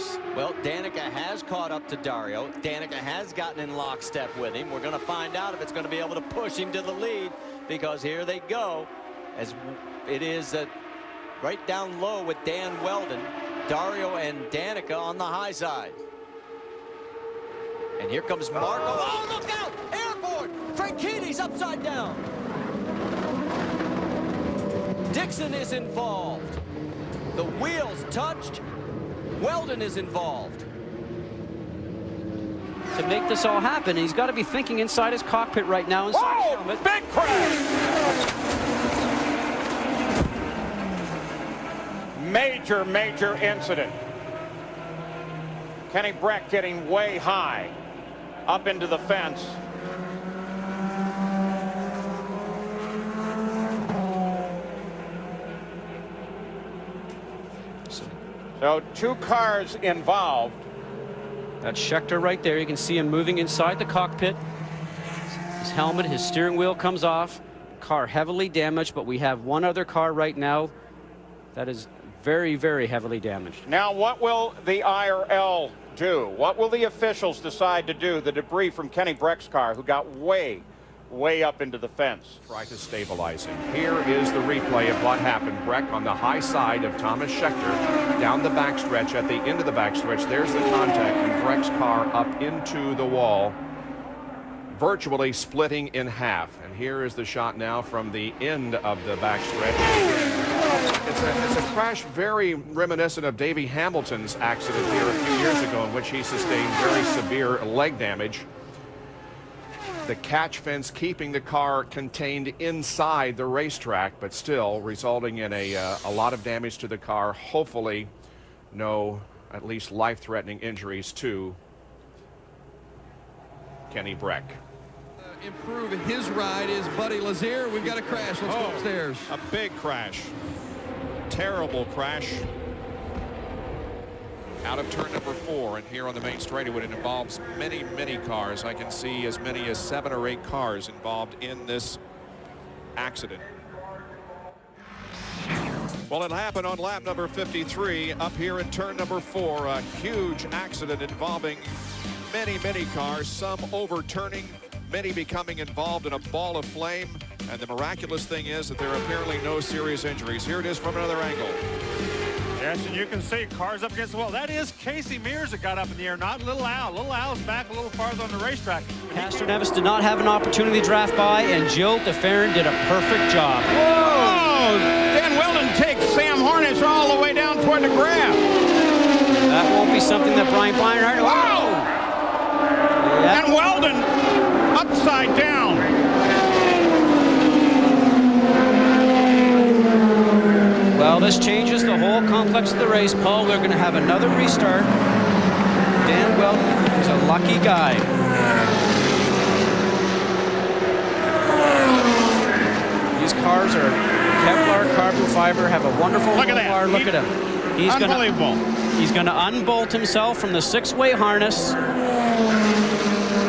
Flips. Well, Danica has caught up to Dario. Danica has gotten in lockstep with him. We're going to find out if it's going to be able to push him to the lead, because here they go. As it is right down low with Dan Weldon, Dario and Danica on the high side. And here comes Marco. Oh, look out! Airborne! Franchini's upside down. Dixon is involved. The wheels touched. Weldon is involved. To make this all happen, he's got to be thinking inside his cockpit right now. Inside his helmet. Big crash! Major incident. Kenny Breck getting way high up into the fence. So 2 cars involved. That's Scheckter right there. You can see him moving inside the cockpit. His helmet, his steering wheel comes off. Car heavily damaged, but we have one other car right now that is very, very heavily damaged. Now, what will the IRL do? What will the officials decide to do? The debris from Kenny Breck's car, who got way up into the fence. Try to stabilize him. Here is the replay of what happened. Breck on the high side of Thomas Scheckter down the backstretch. At the end of the backstretch, there's the contact, and Breck's car up into the wall, virtually splitting in half. And here is the shot now from the end of the backstretch. It's a crash very reminiscent of Davey Hamilton's accident here a few years ago, in which he sustained very severe leg damage. The catch fence keeping the car contained inside the racetrack, but still resulting in a lot of damage to the car. Hopefully no, at least life-threatening injuries to Kenny Breck. Improve his ride is Buddy Lazier. We've got a crash. Let's go upstairs. A big crash. Terrible crash. Out of turn number 4, and here on the main straightaway, it involves many cars. I can see as many as 7 or 8 cars involved in this accident. Well, it happened on lap number 53 up here in turn number 4. A huge accident involving many cars, some overturning, many becoming involved in a ball of flame. And the miraculous thing is that there are apparently no serious injuries. Here it is from another angle. Yes, and you can see cars up against the wall. That is Casey Mears that got up in the air, not Little Al. Little Al's back a little farther on the racetrack. Pastor Nevis did not have an opportunity to draft by, and Jill DeFerrin did a perfect job. Whoa! Dan Weldon takes Sam Hornish all the way down toward the graph. That won't be something that Brian Beinhardt. Whoa! Yeah. And Weldon upside down. Well, this changes the whole complex of the race, Paul. We're going to have another restart. Dan Weldon is a lucky guy. These cars are Kevlar carbon fiber, have a wonderful Look at that. bar. Look at him. He's Unbelievable. He's going to unbolt himself from the 6-way harness.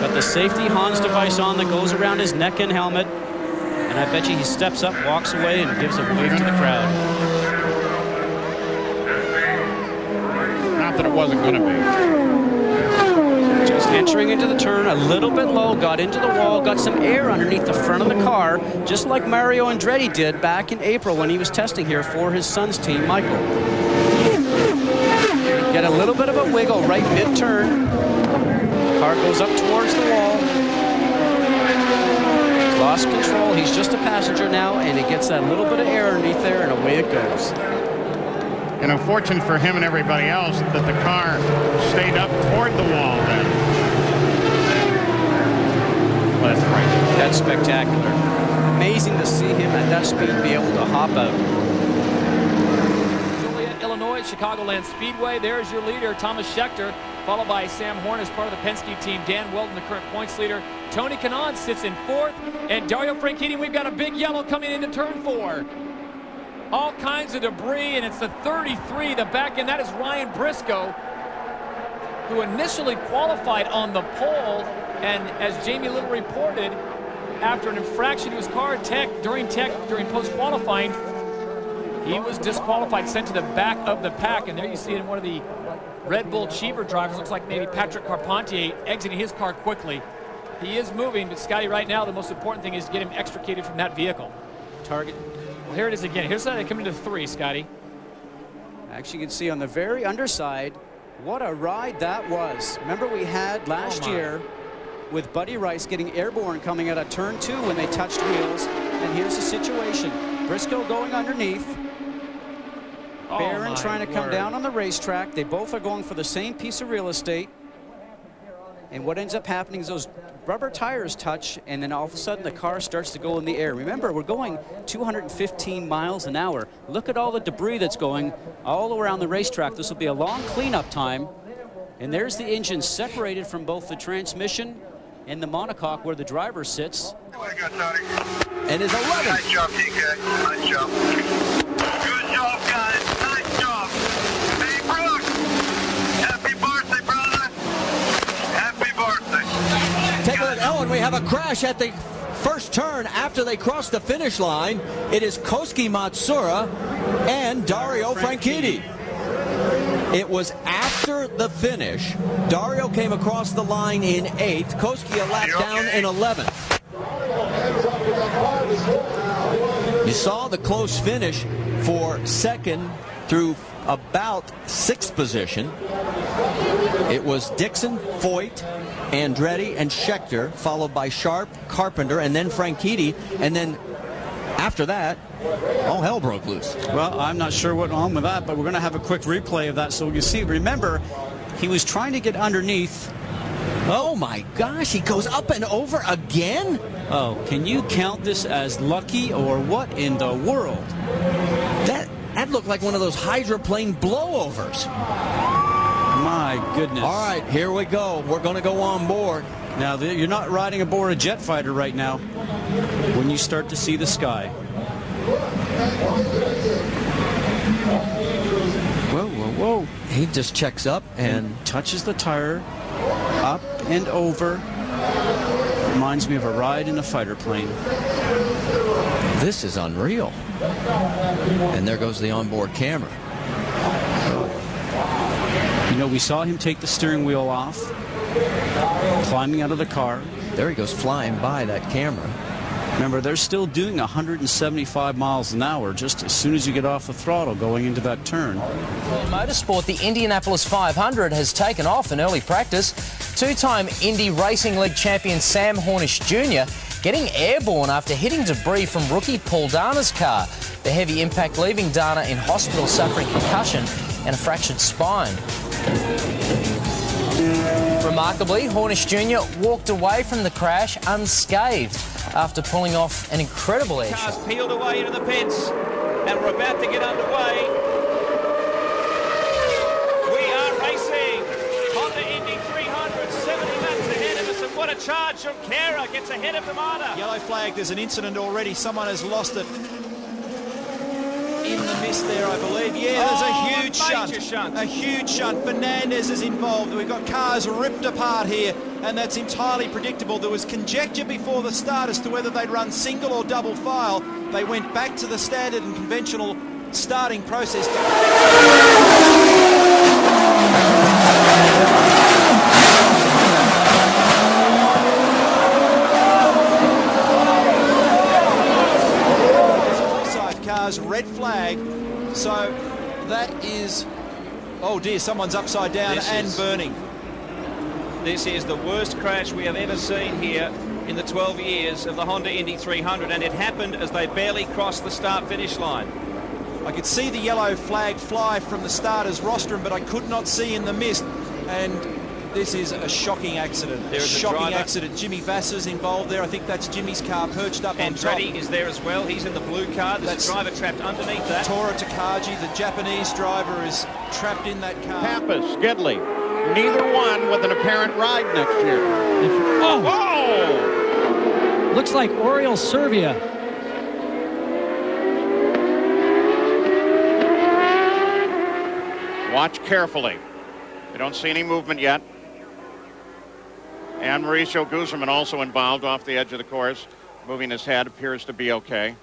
Got the safety Hans device on that goes around his neck and helmet. And I bet you he steps up, walks away, and gives a wave to the crowd. Not that it wasn't going to be. Just entering into the turn a little bit low, got into the wall, got some air underneath the front of the car, just like Mario Andretti did back in April when he was testing here for his son's team, Michael. Get a little bit of a wiggle right mid-turn. Car goes up towards the wall. Lost control. He's just a passenger now, and he gets that little bit of air underneath there, and away it goes. And unfortunate for him and everybody else that the car stayed up toward the wall then. Well, that's frightening. That's spectacular. Amazing to see him at that speed be able to hop out. Joliet, Illinois, Chicagoland Speedway. There's your leader, Thomas Scheckter, followed by Sam Hornish, part of the Penske team. Dan Weldon, the current points leader. Tony Kanaan sits in 4th, and Dario Franchitti, we've got a big yellow coming into turn 4. All kinds of debris, and it's the 33, the back end. That is Ryan Briscoe, who initially qualified on the pole, and as Jamie Little reported, after an infraction to his car during post-qualifying, he was disqualified, sent to the back of the pack, and there you see it in one of the Red Bull Cheever drivers. Looks like maybe Patrick Carpentier exiting his car quickly. He is moving, but Scotty, right now, the most important thing is to get him extricated from that vehicle. Target. Well, here it is again. Here's how they come into 3, Scotty. Actually, you can see on the very underside, what a ride that was. Remember we had last year with Buddy Rice getting airborne coming out of turn 2 when they touched wheels. And here's the situation. Briscoe going underneath. Barron trying to come down on the racetrack. They both are going for the same piece of real estate. And what ends up happening is those rubber tires touch, and then all of a sudden the car starts to go in the air. Remember, we're going 215 miles an hour. Look at all the debris that's going all around the racetrack. This will be a long cleanup time. And there's the engine separated from both the transmission and the monocoque where the driver sits. And is 11. Nice job, TK. Nice job. Good job, guys. Nice job. Hey, Brooks. Happy birthday, brother. Happy birthday. Take a look, Ellen. We have a crash at the first turn after they cross the finish line. It is Koski Matsura and Dario Franchitti. It was after the finish. Dario came across the line in 8th. Koski a lap down in 11th. You saw the close finish for 2nd through about 6th position. It was Dixon, Foyt, Andretti, and Schechter, followed by Sharp, Carpenter, and then Franchitti, and then after that, all hell broke loose. Well, I'm not sure what went on with that, but we're going to have a quick replay of that so you see. Remember, he was trying to get underneath. Oh my gosh, he goes up and over again? Oh, can you count this as lucky or what in the world? That looked like one of those hydroplane blowovers. My goodness. All right, here we go. We're going to go on board. Now, you're not riding aboard a jet fighter right now when you start to see the sky. Whoa, whoa, whoa. He just checks up and touches the tire, up and over. Reminds me of a ride in a fighter plane. This is unreal. And there goes the onboard camera. You know, we saw him take the steering wheel off, climbing out of the car. There he goes flying by that camera. Remember, they're still doing 175 miles an hour just as soon as you get off the throttle going into that turn. In motorsport, the Indianapolis 500 has taken off in early practice. Two-time Indy Racing League champion Sam Hornish Jr. getting airborne after hitting debris from rookie Paul Dana's car. The heavy impact leaving Dana in hospital suffering concussion and a fractured spine. Remarkably, Hornish Jr. walked away from the crash unscathed after pulling off an incredible air shot. Cars peeled away into the pits, and we're about to get underway. We are racing. Honda Indy 300, 70 laps ahead of us, and what a charge from Kara. Gets ahead of the Armada. Yellow flag, there's an incident already. Someone has lost it in the mist there, I believe. Yeah, there's a huge shunt. A huge shunt. Fernandez is involved. We've got cars ripped apart here, and that's entirely predictable. There was conjecture before the start as to whether they'd run single or double file. They went back to the standard and conventional starting process. Cars, red flag. So that is, oh dear, someone's upside down and burning. This is the worst crash we have ever seen here in the 12 years of the Honda Indy 300, and it happened as they barely crossed the start-finish line. I could see the yellow flag fly from the starter's rostrum, but I could not see in the mist. And this is a shocking accident. There is a shocking accident. Jimmy Vassar's involved there. I think that's Jimmy's car perched up on top. Andretti is there as well. He's in the blue car. There's a driver trapped underneath that. Tora Takagi, the Japanese driver, is trapped in that car. Pappas, Skidley, neither one with an apparent ride next year. Oh! Looks like Oriol Servia. Watch carefully. We don't see any movement yet. And Mauricio Guzman also involved off the edge of the course. Moving his head, appears to be okay.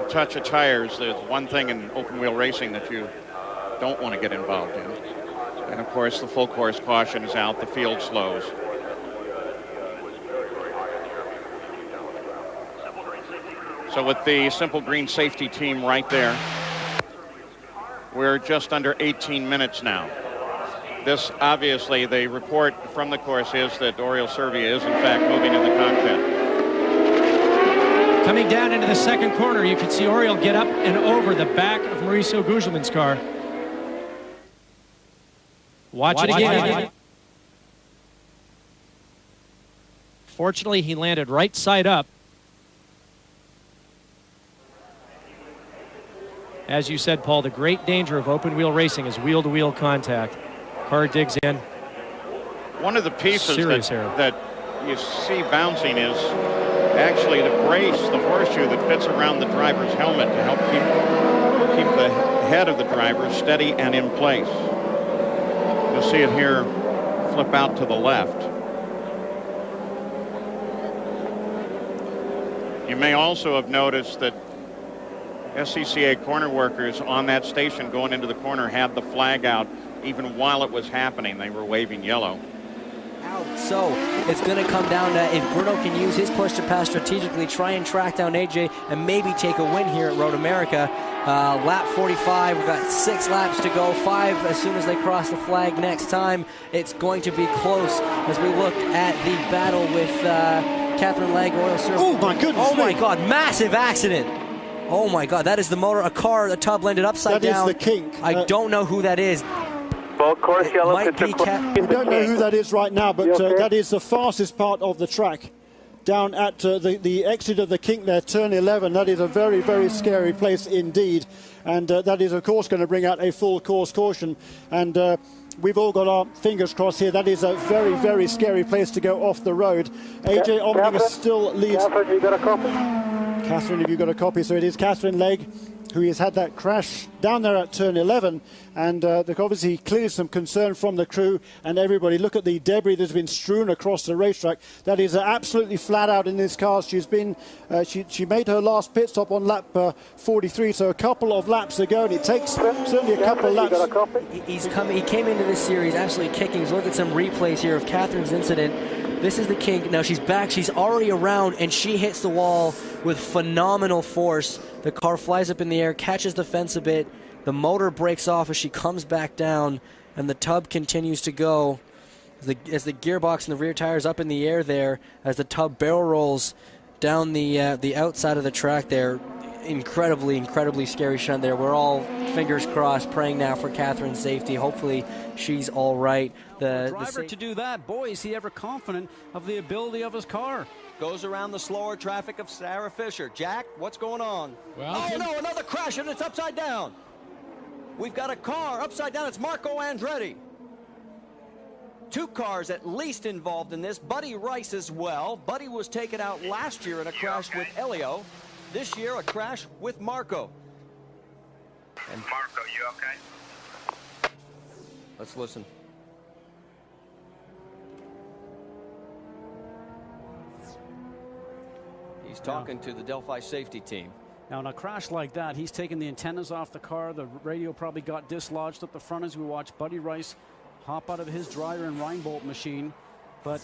touch of tires, there's one thing in open wheel racing that you don't want to get involved in. And of course, the full course caution is out, the field slows. So with the Simple Green safety team right there, we're just under 18 minutes now. This, obviously, the report from the course is that Oriol Servia is, in fact, moving in the cockpit. Coming down into the second corner, you can see Oriol get up and over the back of Mauricio Gugelmin's car. Watch it again. Fortunately, he landed right side up. As you said, Paul, the great danger of open wheel racing is wheel-to-wheel contact. Car digs in. One of the pieces that you see bouncing is actually the brace, the horseshoe that fits around the driver's helmet to help keep the head of the driver steady and in place. You'll see it here flip out to the left. You may also have noticed that SCCA corner workers on that station going into the corner had the flag out even while it was happening. They were waving yellow. So it's going to come down to if Bruno can use his push to pass strategically, try and track down AJ and maybe take a win here at Road America. Lap 45, we've got 6 laps to go, 5 as soon as they cross the flag next time. It's going to be close as we look at the battle with Catherine Legge, Oriol Servia. Oh my goodness. Oh my God, massive accident. Oh my God, that is the motor, a car, the tub landed upside down. That is the kink. I don't know who that is. Full course yellow. We don't know who that is right now, but that is the fastest part of the track. Down at the exit of the kink there, turn 11. That is a very, very scary place indeed. And that is, of course, going to bring out a full course caution. And we've all got our fingers crossed here. That is a very, very scary place to go off the road. AJ Allmendinger still leads. Catherine, you got a copy? Catherine, have you got a copy? So it is Catherine Legge who has had that crash down there at turn 11, and there's obviously clearly some concern from the crew and everybody. Look at the debris that's been strewn across the racetrack. That is absolutely flat out in this car. She's been, she made her last pit stop on lap 43, so a couple of laps ago, and it takes certainly a couple of laps. He came into this series absolutely kicking. So look at some replays here of Catherine's incident. This is the kink. Now she's back. She's already around, and she hits the wall with phenomenal force. The car flies up in the air, catches the fence a bit. The motor breaks off as she comes back down, and the tub continues to go. As the gearbox and the rear tires up in the air there, as the tub barrel rolls down the outside of the track there. Incredibly, incredibly scary shunt there. We're all fingers crossed, praying now for Catherine's safety. Hopefully she's all right. The driver to do that, boy, is he ever confident of the ability of his car. Goes around the slower traffic of Sarah Fisher. Jack, what's going on? Well, oh no, another crash, and it's upside down. We've got a car upside down. It's Marco Andretti. 2 cars at least involved in this. Buddy Rice as well. Buddy was taken out last year in a crash with Elio. This year, a crash with Marco. And Marco, you okay? let's listen. He's talking to the Delphi safety team. Now, in a crash like that, he's taking the antennas off the car. The radio probably got dislodged up the front as we watch Buddy Rice hop out of his dryer and Reinbolt machine. But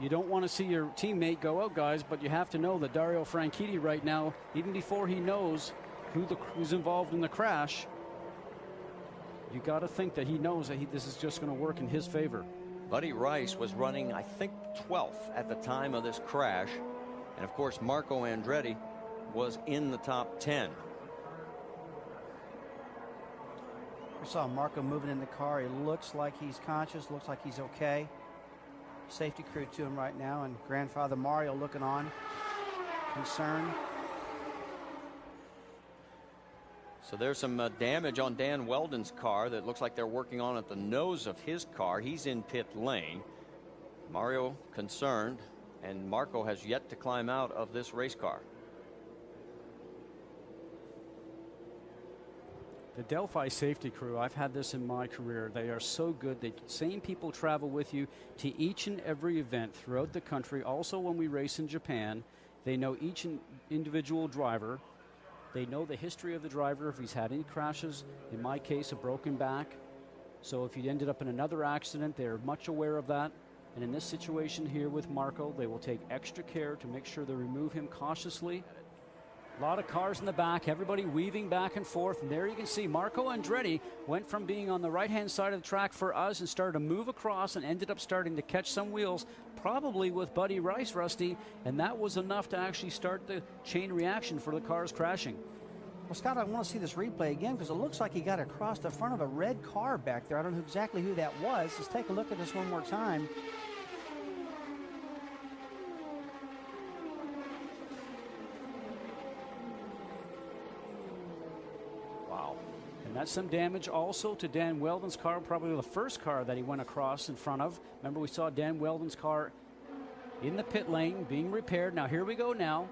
you don't want to see your teammate go out, guys, but you have to know that Dario Franchitti right now, even before he knows who's involved in the crash, you got to think that he knows that this is just going to work in his favor. Buddy Rice was running, I think, 12th at the time of this crash. And, of course, Marco Andretti was in the top 10. We saw Marco moving in the car. He looks like he's conscious, looks like he's okay. Safety crew to him right now, and grandfather Mario looking on, concerned. So there's some damage on Dan Weldon's car that looks like they're working on at the nose of his car. He's in pit lane. Mario concerned, and Marco has yet to climb out of this race car. The Delphi safety crew, I've had this in my career. They are so good. The same people travel with you to each and every event throughout the country. Also, when we race in Japan, they know each individual driver. They know the history of the driver, if he's had any crashes, in my case, a broken back. So if he ended up in another accident, they're much aware of that. And in this situation here with Marco, they will take extra care to make sure they remove him cautiously. A lot of cars in the back, everybody weaving back and forth. And there you can see Marco Andretti went from being on the right-hand side of the track for us and started to move across and ended up starting to catch some wheels, probably with Buddy Rice, Rusty. And that was enough to actually start the chain reaction for the cars crashing. Well, Scott, I want to see this replay again because it looks like he got across the front of a red car back there. I don't know exactly who that was. Let's take a look at this one more time. Wow. And that's some damage also to Dan Weldon's car, probably the first car that he went across in front of. Remember, we saw Dan Weldon's car in the pit lane being repaired. Now, here we go now.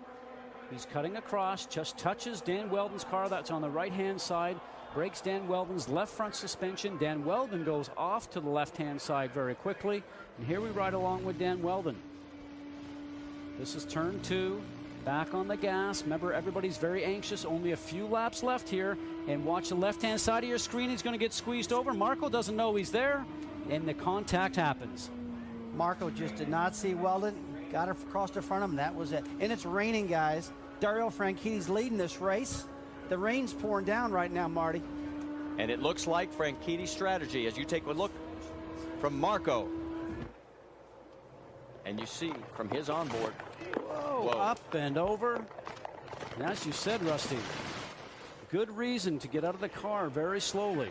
He's cutting across, just touches Dan Weldon's car that's on the right-hand side, breaks Dan Weldon's left front suspension. Dan Weldon goes off to the left-hand side very quickly. And here we ride along with Dan Weldon. This is turn 2. Back on the gas. Remember, everybody's very anxious. Only a few laps left here. And watch the left-hand side of your screen. He's going to get squeezed over. Marco doesn't know he's there. And the contact happens. Marco just did not see Weldon. Got her across the front of him. That was it. And it's raining, guys. Dario Franchitti's leading this race. The rain's pouring down right now, Marty. And it looks like Franchitti's strategy, as you take a look from Marco. And you see from his onboard. Whoa. Up and over. And as you said, Rusty, good reason to get out of the car very slowly.